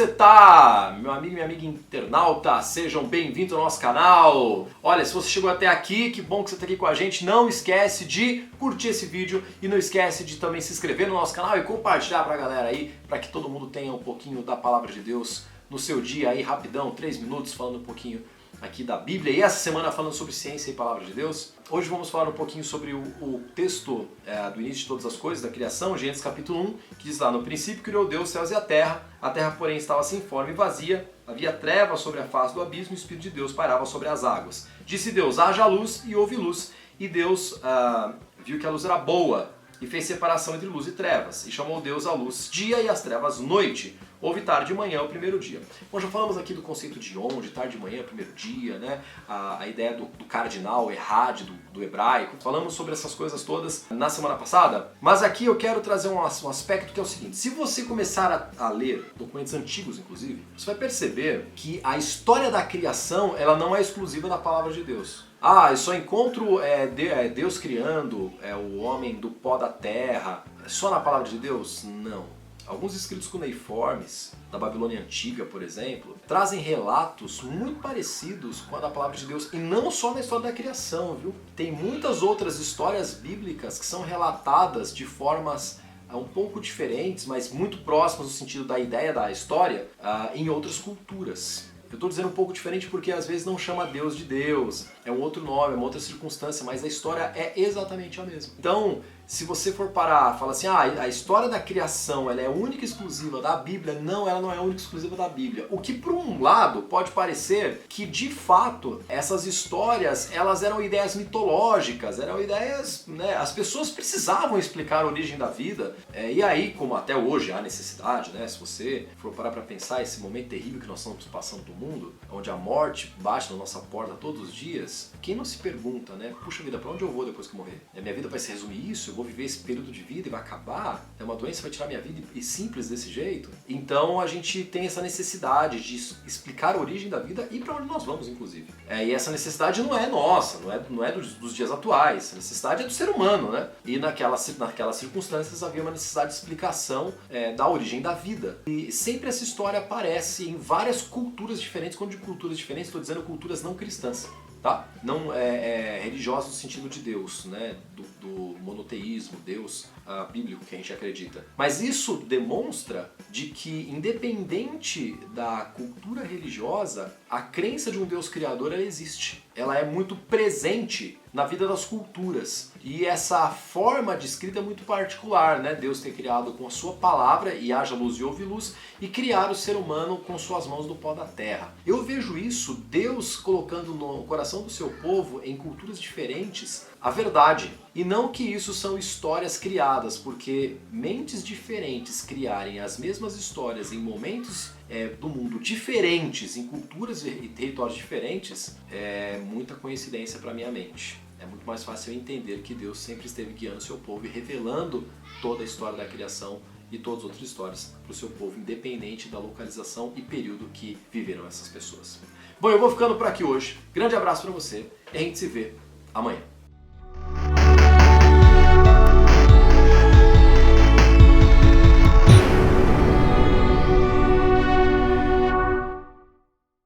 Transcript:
você tá? Meu amigo e minha amiga internauta, sejam bem-vindos ao nosso canal. Olha, se você chegou até aqui, que bom que você tá aqui com a gente. Não esquece de curtir esse vídeo e não esquece de também se inscrever no nosso canal e compartilhar pra galera aí, para que todo mundo tenha um pouquinho da palavra de Deus no seu dia aí, rapidão, 3 minutos, falando um pouquinho aqui da Bíblia. E essa semana falando sobre ciência e palavra de Deus. Hoje vamos falar um pouquinho sobre o texto do início de todas as coisas, da criação, Gênesis capítulo 1, que diz lá: no princípio criou Deus os céus e a terra porém estava sem forma e vazia, havia trevas sobre a face do abismo e o Espírito de Deus pairava sobre as águas. Disse Deus: haja luz, e houve luz, e Deus viu que a luz era boa, e fez separação entre luz e trevas, e chamou Deus a luz dia e as trevas noite. Houve tarde e manhã o primeiro dia. Bom, já falamos aqui do conceito de onde, tarde e manhã, primeiro dia, né? A ideia do cardinal, errade, do hebraico. Falamos sobre essas coisas todas na semana passada, mas aqui eu quero trazer um aspecto que é o seguinte: se você começar a ler documentos antigos, inclusive, você vai perceber que a história da criação, ela não é exclusiva da palavra de Deus. Eu só encontro Deus criando o homem do pó da terra só na palavra de Deus? Não. Alguns escritos cuneiformes da Babilônia Antiga, por exemplo, trazem relatos muito parecidos com a da palavra de Deus, e não só na história da criação, viu? Tem muitas outras histórias bíblicas que são relatadas de formas um pouco diferentes, mas muito próximas no sentido da ideia da história, em outras culturas. Eu estou dizendo um pouco diferente porque às vezes não chama Deus de Deus, é um outro nome, é uma outra circunstância, mas a história é exatamente a mesma. Então, se você for parar e falar assim, a história da criação ela é única e exclusiva da Bíblia, não, ela não é única e exclusiva da Bíblia. O que por um lado pode parecer que de fato essas histórias elas eram ideias mitológicas, eram ideias, né, as pessoas precisavam explicar a origem da vida, e aí, como até hoje há necessidade, né, se você for parar para pensar esse momento terrível que nós estamos passando do mundo, onde a morte bate na nossa porta todos os dias, quem não se pergunta, né, puxa vida, para onde eu vou depois que eu morrer? A minha vida vai se resumir isso? Eu vou viver esse período de vida e vai acabar? Uma doença vai tirar minha vida e simples desse jeito? Então a gente tem essa necessidade de explicar a origem da vida e para onde nós vamos, inclusive. E essa necessidade não é nossa, não é dos dias atuais. A necessidade é do ser humano, né? E naquelas circunstâncias havia uma necessidade de explicação da origem da vida. E sempre essa história aparece em várias culturas diferentes. Quando digo culturas diferentes, estou dizendo culturas não cristãs. Tá? Não religiosa no sentido de Deus, né? do monoteísmo, Deus bíblico que a gente acredita. Mas isso demonstra de que, independente da cultura religiosa, a crença de um Deus criador ela existe. Ela é muito presente na vida das culturas. E essa forma de escrita é muito particular, né? Deus ter criado com a sua palavra, e haja luz e houve luz, e criar o ser humano com suas mãos do pó da terra. Eu vejo isso, Deus colocando no coração do seu povo, em culturas diferentes, a verdade. E não que isso são histórias criadas, porque mentes diferentes criarem as mesmas histórias em momentos do mundo diferentes, em culturas e territórios diferentes, é muita coincidência para minha mente. É muito mais fácil eu entender que Deus sempre esteve guiando o seu povo e revelando toda a história da criação e todas as outras histórias para o seu povo, independente da localização e período que viveram essas pessoas. Bom, eu vou ficando por aqui hoje. Grande abraço para você e a gente se vê amanhã.